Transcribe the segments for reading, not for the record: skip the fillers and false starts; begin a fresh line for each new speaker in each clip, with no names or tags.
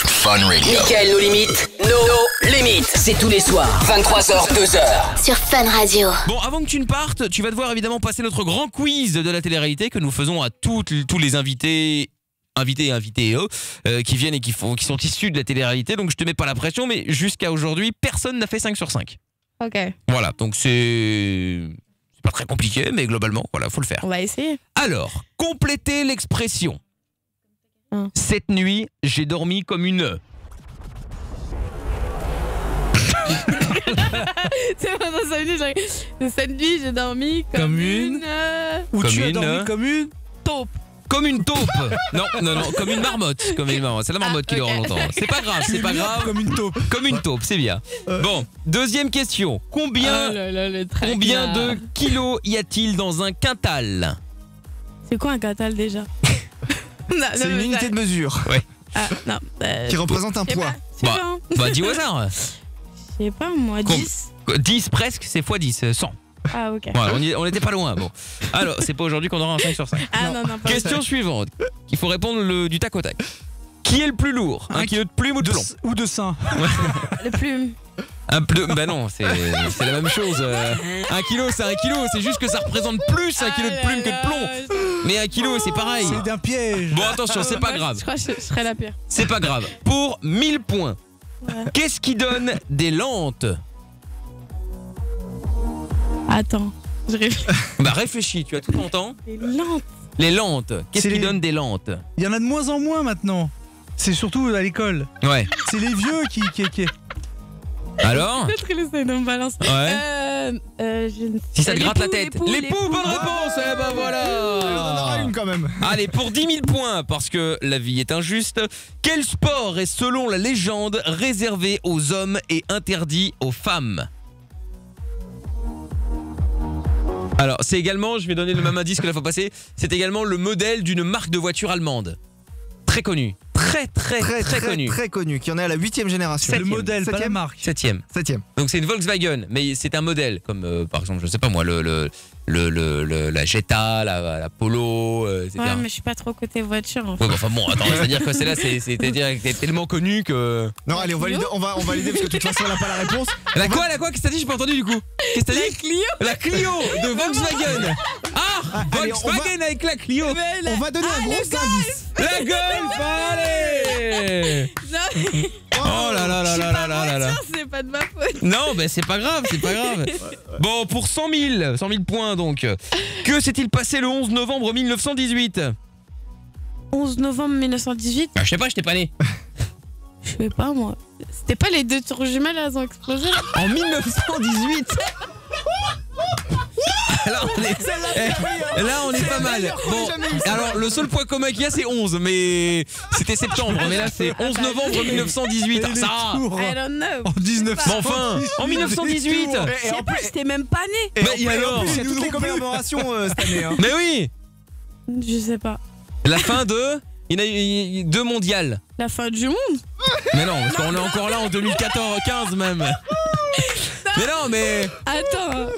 Fun Radio.
Mickaël, nos limites, nos limites. C'est tous les soirs, 23h, 2h.
Sur Fun Radio.
Bon, avant que tu ne partes, tu vas devoir évidemment passer notre grand quiz de la télé-réalité que nous faisons à tous les invités qui viennent et qui sont issus de la télé-réalité. Donc je te mets pas la pression, mais jusqu'à aujourd'hui, personne n'a fait 5 sur 5.
Ok.
Voilà, donc c'est pas très compliqué, mais globalement, voilà, faut le faire.
On va essayer.
Alors, complétez l'expression. Cette nuit, j'ai dormi comme une...
C'est pendant 5 minutes, cette nuit, j'ai dormi comme une...
Ou
Comme
tu as
une-
dormi comme une
taupe.
Comme une taupe. Non, comme une marmotte. C'est la marmotte qui dort longtemps. C'est pas grave, c'est pas grave.
Comme une taupe.
Comme une taupe, c'est bien. Bon, deuxième question. Combien de kilos y a-t-il dans un quintal?
C'est quoi un quintal déjà?
C'est une unité de mesure
Ah, non.
qui représente un poids.
Bah, dis au hasard.
Je sais pas, moi, 10.
10 presque, c'est x 10, 100.
Ah, ok.
Voilà, on était pas loin. Bon. Alors, c'est pas aujourd'hui qu'on aura un 5 sur 5.
Ah, non, pas
Question suivante. Il faut répondre du tac au tac. Qui est le plus lourd? Un kilo de plume ou de plomb?
Ou de sein.
Le plume.
Un plume, bah non, c'est la même chose. 1 kilo, c'est 1 kilo, c'est juste que ça représente plus 1 kilo de plume que de plomb. Mais 1 kilo, c'est pareil.
C'est d'un piège.
Bon, attention, c'est pas grave.
Je crois que je serais la pire.
C'est pas grave. Pour 1000 points, qu'est-ce qui donne des lentes?
Attends, je réfléchis.
Bah réfléchis, tu as tout ton temps.
C'est lente.
Les lentes, qu'est-ce
C'est
qui
les-
donne des lentes?
Il y en a de moins en moins maintenant. C'est surtout à l'école.
Ouais.
C'est les vieux qui...
Alors?
Peut-être qu'il essaie de me balancer.
Ouais.
Je ne
Si ça te
sais-
gratte la
poux,
tête.
poux,
Les poux, bonne réponse. Eh ben voilà.
une quand même.
Allez, pour 10 000 points, parce que la vie est injuste, quel sport est selon la légende réservé aux hommes et interdit aux femmes? Alors, c'est également, je vais donner le même indice que la fois passée, c'est également le modèle d'une marque de voiture allemande. Très connue. Très connue.
Très connu, qui en est à la 8e génération.
Le modèle, pas la marque.
7e.
7e.
Donc c'est une Volkswagen, mais c'est un modèle, comme par exemple, je sais pas moi, la Jetta, la Polo, etc.
Ouais, mais je suis pas trop côté voiture. En fait.
Ouais, bah, enfin bon, attends, c'est-à-dire que celle-là, c'est tellement connu que...
Non, allez, on va valider parce que de toute façon, on n'a pas la réponse.
La quoi Qu'est-ce que t'as dit? J'ai pas entendu du coup. Qu'est-ce que t'as dit?
Clio.
La Clio de Volkswagen. Ah,
allez,
Volkswagen avec la Clio.
On va donner un gros indice.
La Golf, allez.
Non, mais
Oh là là là là là là là.
voiture, c'est pas de ma faute.
Non, ben c'est pas grave, c'est pas grave. Bon, pour 100 000 points donc. Que s'est-il passé le 11 novembre 1918?
11 novembre 1918.
Je sais pas, j'étais pas né.
Je sais pas, moi. C'était pas les deux tours jumelles, elles ont explosé là?
En 1918. Là on est pas mal. Bon, alors le seul point commun qu'il y a c'est 11, mais c'était septembre, mais là c'est 11 novembre 1918. Ah, ça va.
I don't know.
En 1900.
Mais enfin, en 1918.
Je sais pas, j'étais même pas né.
Mais alors,
Il y a toutes les commémorations cette année. Hein.
mais oui,
Je sais pas.
la fin de... Il y en a eu 2 mondiales.
La fin du monde?
Mais non, parce qu'on est encore là en 2014-15 même. Mais non, mais...
Attends.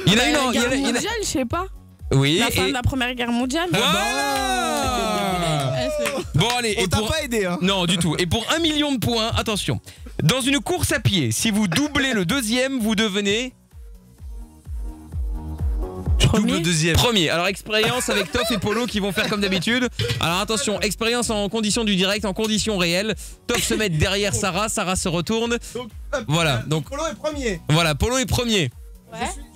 Il y en a une...
La
il y en
guerre
a-
mondiale, je sais pas.
Oui,
La fin
et...
de la première guerre mondiale.
Voilà.
Ah, c'est bon.
Bon allez,
On
et
t'a
pour...
pas aidé, hein.
Non, du tout. Et pour 1 million de points, attention. Dans une course à pied, si vous doublez le deuxième, vous devenez...
Double deuxième.
Premier. Alors expérience avec Toff et Polo qui vont faire comme d'habitude. Alors attention, expérience en condition du direct, en condition réelle. Toff se met derrière Sarah, Sarah se retourne. Voilà, donc
Polo est premier.
voilà, Polo est premier.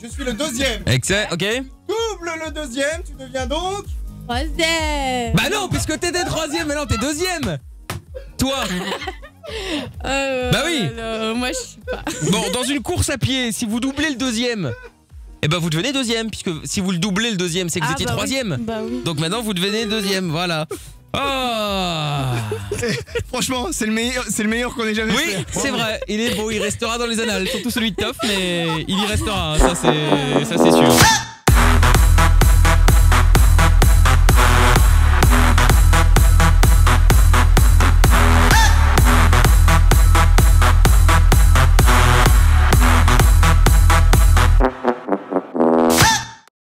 Je suis le deuxième.
Excellent, ok.
Double le deuxième, tu deviens donc.
Troisième.
Bah non, puisque t'étais troisième, mais non, t'es deuxième. Toi. Bah oui.
Moi, je suis pas.
Bon, dans une course à pied, si vous doublez le deuxième, eh ben vous devenez deuxième, puisque si vous le doublez le deuxième, c'est que vous étiez
bah oui.
troisième.
Bah oui.
Donc maintenant vous devenez deuxième, voilà. Oh.
Franchement, c'est le meilleur qu'on ait jamais
Oui,
fait.
c'est vrai, il est beau, il restera dans les annales, surtout celui de Toff, mais il y restera, hein, ça c'est sûr.